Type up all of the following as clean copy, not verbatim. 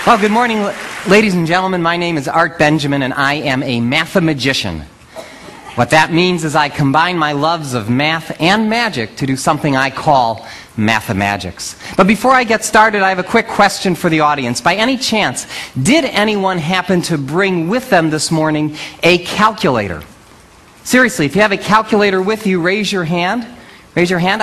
Well, good morning, ladies and gentlemen. My name is Art Benjamin, and I am a mathemagician. What that means is I combine my loves of math and magic to do something I call mathemagics. But before I get started, I have a quick question for the audience. By any chance, did anyone happen to bring with them this morning a calculator? Seriously, if you have a calculator with you, raise your hand. Raise your hand.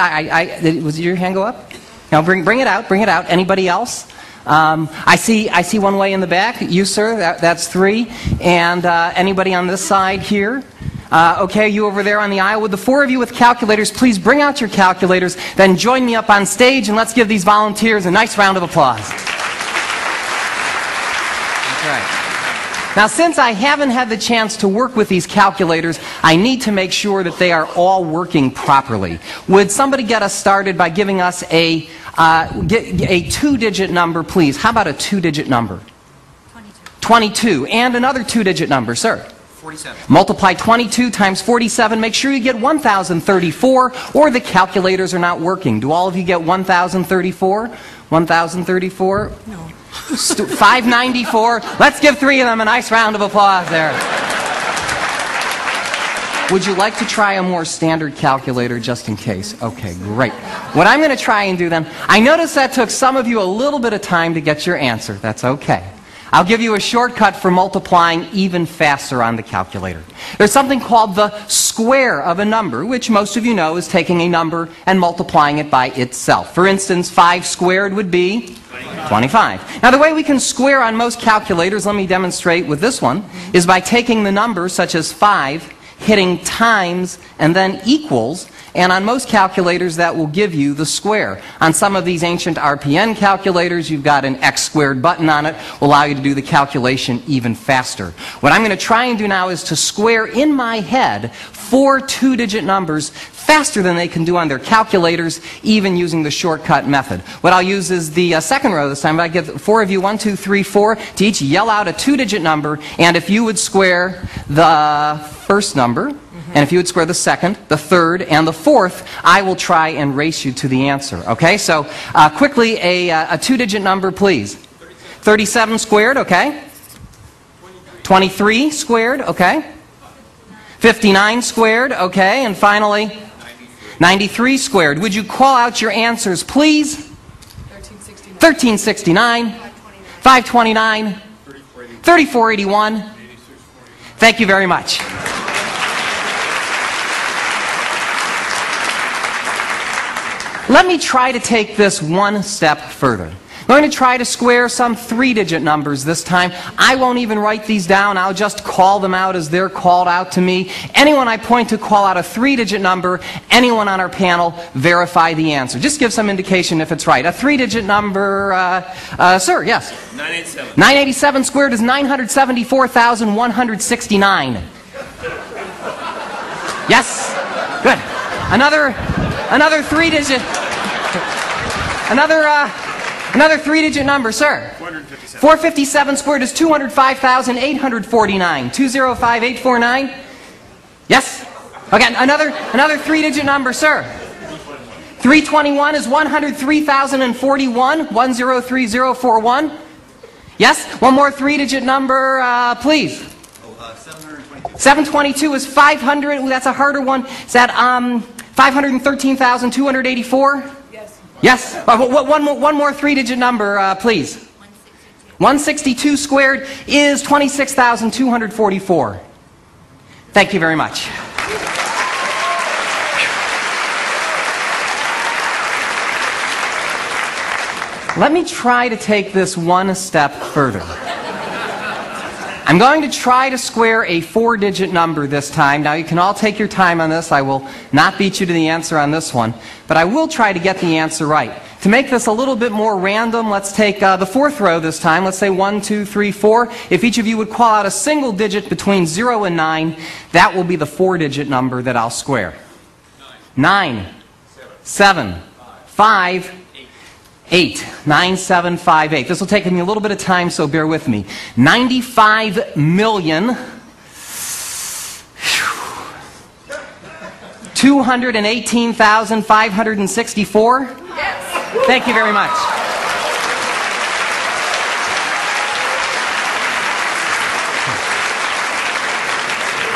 Was your hand go up? Now bring it out. Bring it out. Anybody else? I see one way in the back. You, sir. That's 3. And anybody on this side here? Okay, you over there on the aisle. With the 4 of you with calculators, please bring out your calculators. Then join me up on stage, and let's give these volunteers a nice round of applause. That's right. Now, since I haven't had the chance to work with these calculators, I need to make sure that they are all working properly. Would somebody get us started by giving us a 2-digit number, please? How about a 2-digit number? 22. And another 2-digit number, sir? 47. Multiply 22 times 47. Make sure you get 1,034, or the calculators are not working. Do all of you get 1,034? 1,034? No. 594. Let's give 3 of them a nice round of applause there. Would you like to try a more standard calculator just in case? Okay, great. What I'm going to try and do then, I noticed that took some of you a little bit of time to get your answer. That's okay. I'll give you a shortcut for multiplying even faster on the calculator. There's something called the square of a number, which most of you know is taking a number and multiplying it by itself. For instance, 5 squared would be 25. Now, the way we can square on most calculators, let me demonstrate with this one, is by taking the numbers such as 5, hitting times, and then equals. And on most calculators, that will give you the square. On some of these ancient RPN calculators, you've got an X squared button on it, will allow you to do the calculation even faster. What I'm going to try and do now is to square in my head 4 2-digit numbers faster than they can do on their calculators, even using the shortcut method. What I'll use is the second row this time. I give 4 of you, 1, 2, 3, 4, to each yell out a 2-digit number, and if you would square the first number, and if you would square the second, the third, and the fourth, I will try and race you to the answer. Okay, so quickly, a 2-digit number, please. 37 squared, okay. 23 squared, okay. 59 squared, okay. And finally, 93 squared. Would you call out your answers, please? 1369. 529. 3481. Thank you very much. Let me try to take this one step further. I'm going to try to square some 3-digit numbers this time. I won't even write these down. I'll just call them out as they're called out to me. Anyone I point to call out a 3-digit number. Anyone on our panel verify the answer. Just give some indication if it's right. A 3-digit number, sir, yes? 987. 987 squared is 974,169. Yes? Good. Another 3-digit. Another 3-digit number, sir. 457. 457 squared is 205,849. 205849. Yes. Okay. Another 3-digit number, sir. 321 is 103,041. 103041. Yes. One more 3-digit number, please. 722. 722 is 500. Ooh, that's a harder one. Is that 513,284? Yes. Yes. One more 3-digit number, please. 162 squared is 26,244. Thank you very much. Let me try to take this one step further. I'm going to try to square a 4-digit number this time. Now, you can all take your time on this. I will not beat you to the answer on this one, but I will try to get the answer right. To make this a little bit more random, let's take the 4th row this time. Let's say 1, 2, 3, 4. If each of you would call out a single digit between 0 and 9, that will be the 4-digit number that I'll square. 9, 7, 5, 8. 9758. This will take me a little bit of time, so bear with me. 95 million 218,564? Yes. Thank you very much.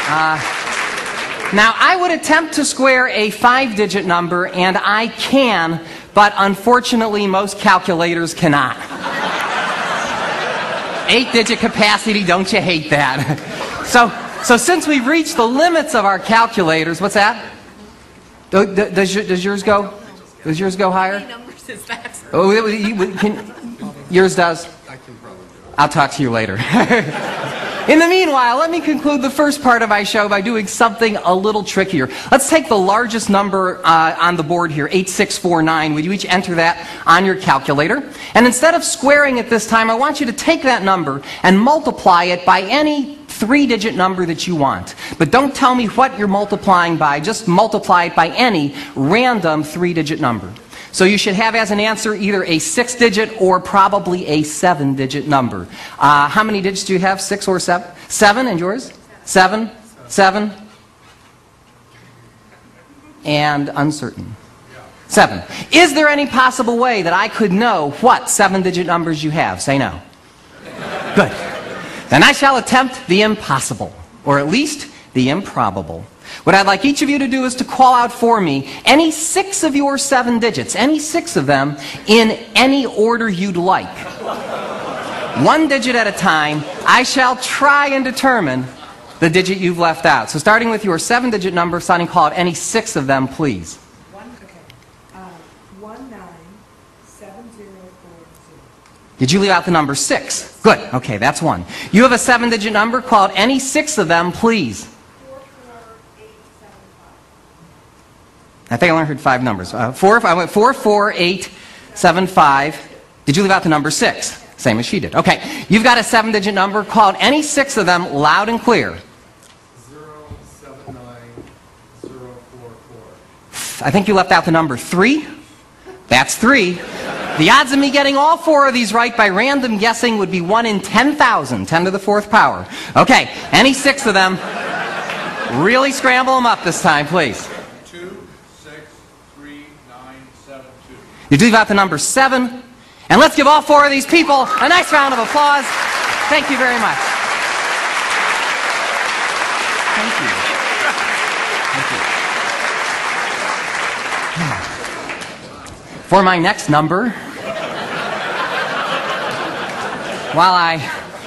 Now, I would attempt to square a 5-digit number, and I can, but unfortunately, most calculators cannot. 8-digit capacity, don't you hate that? So since we've reached the limits of our calculators, what's that? Does yours go? Does yours go higher? How many numbers is that? Yours does? I'll talk to you later. In the meanwhile, let me conclude the first part of my show by doing something a little trickier. Let's take the largest number on the board here, 8649. Would you each enter that on your calculator? And instead of squaring it this time, I want you to take that number and multiply it by any 3-digit number that you want. But don't tell me what you're multiplying by. Just multiply it by any random 3-digit number. So you should have as an answer either a 6-digit or probably a 7-digit number. How many digits do you have? 6 or 7? 7, and yours? 7? 7? And uncertain. 7. Is there any possible way that I could know what 7-digit numbers you have? Say no. Good. Then I shall attempt the impossible, or at least the improbable. What I'd like each of you to do is to call out for me any 6 of your 7 digits, any 6 of them, in any order you'd like. 1 digit at a time, I shall try and determine the digit you've left out. So starting with your 7-digit number, Sonny, call out any 6 of them, please. 197040. Did you leave out the number 6? Good. Okay, that's 1. You have a 7-digit number, call out any 6 of them, please. I think I only heard 5 numbers. I went 44875. Did you leave out the number 6? Same as she did. Okay. You've got a 7-digit number. Call out any 6 of them loud and clear. 079044. I think you left out the number 3. That's 3. The odds of me getting all 4 of these right by random guessing would be 1 in 10,000. 10 to the 4th power. Okay. Any 6 of them. Really scramble them up this time, please. 26397. You leave out the number 7. And let's give all 4 of these people a nice round of applause. Thank you very much. Thank you. Thank you. For my next number, while I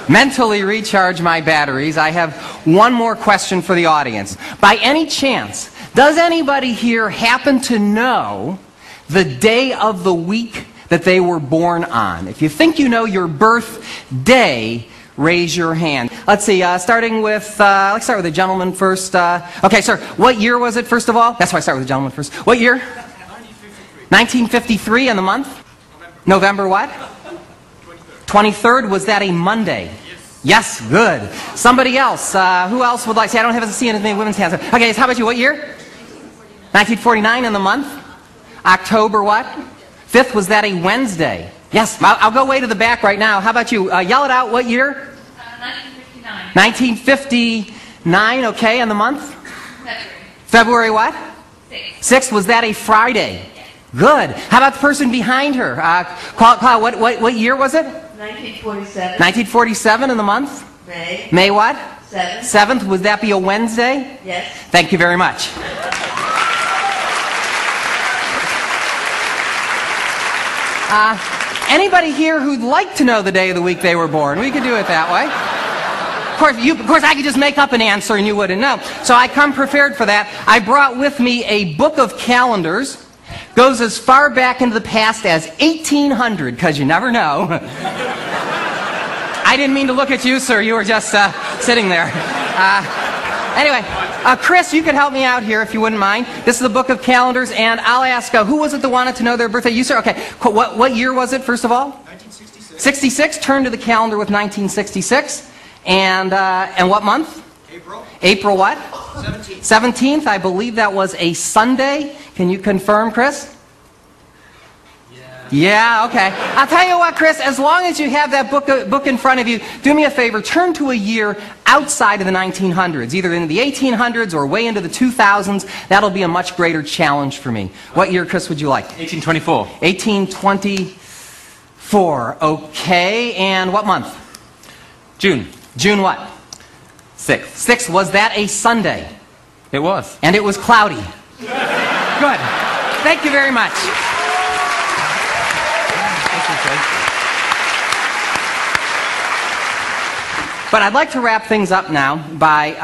mentally recharge my batteries, I have one more question for the audience. By any chance, does anybody here happen to know the day of the week that they were born on? If you think you know your birthday, raise your hand. Let's see, starting with, let's start with the gentleman first. Okay, sir, what year was it, first of all? That's why I start with the gentleman first. What year? 1953, and the month? November what? 23rd. Was that a Monday? Yes, good. Somebody else. Who else would like to say? I don't have to see as many women's hands. Okay, so how about you? What year? 1949, and the month? October what? 5th, was that a Wednesday? Yes, I'll go way to the back right now. How about you? Yell it out. What year? 1959. 1959, okay, and the month? February. February what? 6th. 6th, was that a Friday? Good. How about the person behind her? What year was it? 1947. 1947, and the month? May. May what? 7th. 7th, would that be a Wednesday? Yes. Thank you very much. Anybody here who'd like to know the day of the week they were born? We could do it that way. Of course, I could just make up an answer and you wouldn't know. So I come prepared for that. I brought with me a book of calendars. Goes as far back into the past as 1800, because you never know. I didn't mean to look at you, sir. You were just sitting there. Anyway, Chris, you could help me out here if you wouldn't mind. This is the book of calendars, and I'll ask, who was it that wanted to know their birthday? You, sir? Okay. What year was it, first of all? 1966. 66. Turn to the calendar with 1966. And what month? April. April what? 17th. 17th. I believe that was a Sunday. Can you confirm, Chris? Yeah, okay. I'll tell you what, Chris, as long as you have that book in front of you, do me a favor, turn to a year outside of the 1900s, either in the 1800s or way into the 2000s. That'll be a much greater challenge for me. What year, Chris, would you like? 1824. 1824, okay. And what month? June. June what? 6th. 6th, was that a Sunday? It was. And it was cloudy. Good. Thank you very much. But I'd like to wrap things up now by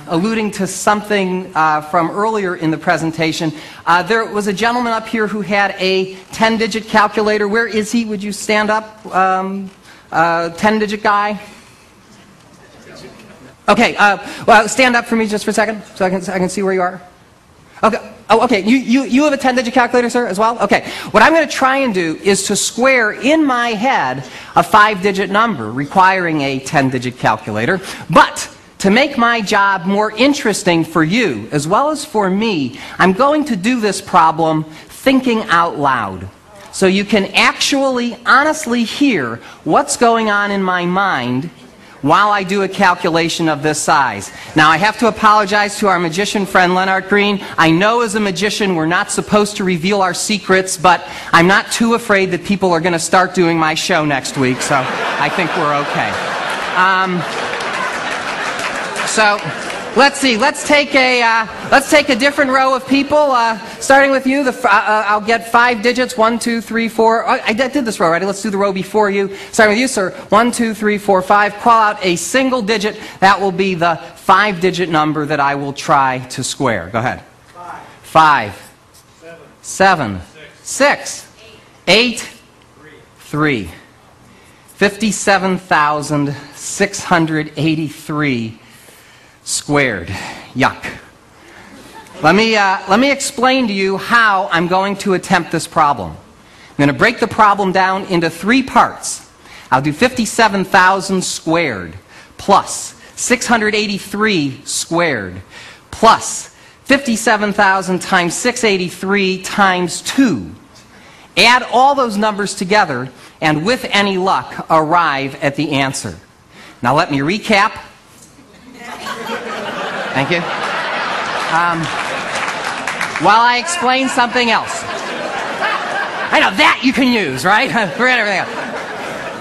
alluding to something from earlier in the presentation. There was a gentleman up here who had a 10-digit calculator. Where is he? Would you stand up? 10-digit guy? Okay, well, stand up for me just for a second so I can see where you are. Okay. Oh, okay. You have a 10-digit calculator, sir, as well? Okay. What I'm going to try and do is to square in my head a 5-digit number requiring a 10-digit calculator. But to make my job more interesting for you as well as for me, I'm going to do this problem thinking out loud. So you can actually honestly hear what's going on in my mind while I do a calculation of this size. Now, I have to apologize to our magician friend Leonard Green. I know as a magician we're not supposed to reveal our secrets, but I'm not too afraid that people are going to start doing my show next week, so I think we're okay. So let's see. Let's take a different row of people. Starting with you, I'll get 5 digits. 1, 2, 3, 4. I did this row already. Let's do the row before you. Starting with you, sir. 1, 2, 3, 4, 5. Call out a single digit. That will be the 5-digit number that I will try to square. Go ahead. 5. 7. 6. 8. 3. 57,683 squared. Yuck. Let me explain to you how I'm going to attempt this problem. I'm going to break the problem down into 3 parts. I'll do 57,000 squared plus 683 squared plus 57,000 times 683 times 2. Add all those numbers together and with any luck arrive at the answer. Now let me recap. Thank you. While I explain something else. I know, that you can use, right? Forget everything else.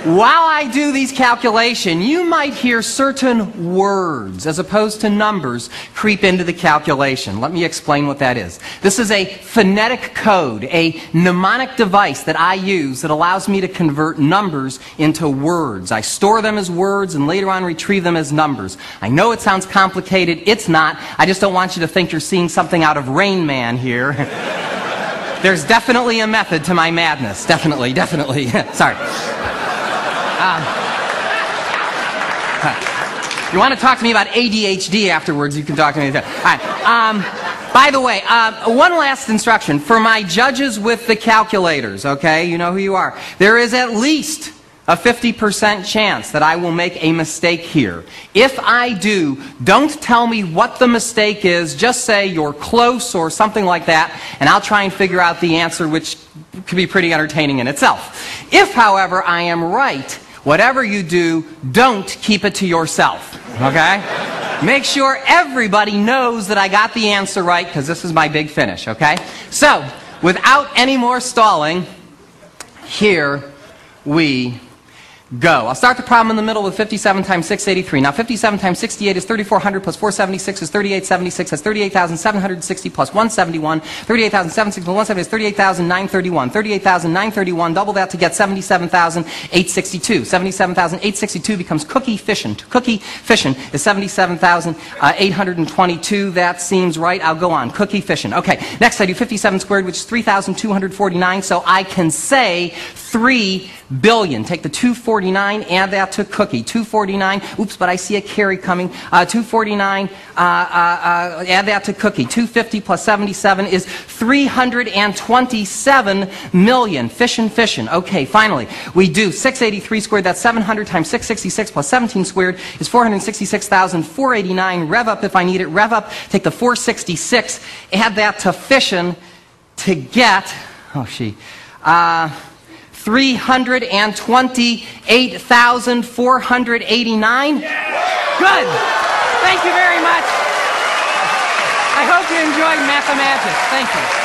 While I do these calculations, you might hear certain words, as opposed to numbers, creep into the calculation. Let me explain what that is. This is a phonetic code, a mnemonic device that I use that allows me to convert numbers into words. I store them as words and later on retrieve them as numbers. I know it sounds complicated. It's not. I just don't want you to think you're seeing something out of Rain Man here. There's definitely a method to my madness. Definitely, definitely. Sorry. You want to talk to me about ADHD afterwards, you can talk to me. All right. By the way, one last instruction. For my judges with the calculators, okay, you know who you are. There is at least a 50% chance that I will make a mistake here. If I do, don't tell me what the mistake is. Just say you're close or something like that, and I'll try and figure out the answer, which could be pretty entertaining in itself. If, however, I am right, whatever you do, don't keep it to yourself, okay? Make sure everybody knows that I got the answer right, because this is my big finish, okay? So, without any more stalling, here we go. I'll start the problem in the middle with 57 times 683. Now 57 times 68 is 3,400 plus 476 is 3,876. That's 38,760 plus 171. 38,760 plus 170 is 38,931. 38,931, double that to get 77,862. 77,862 becomes cookie fission. Cookie fission is 77,822. That seems right. I'll go on. Cookie fission. Okay, next I do 57 squared, which is 3,249. So I can say 3 billion. Take the 249, add that to cookie. 249, oops, but I see a carry coming. 249, add that to cookie. 250 plus 77 is 327 million. Fission, fission. Okay, finally, we do 683 squared. That's 700 times 666 plus 17 squared is 466,489. Rev up if I need it. Rev up, take the 466, add that to fission to get, 328,489? Good. Thank you very much. I hope you enjoyed mathematics. Thank you.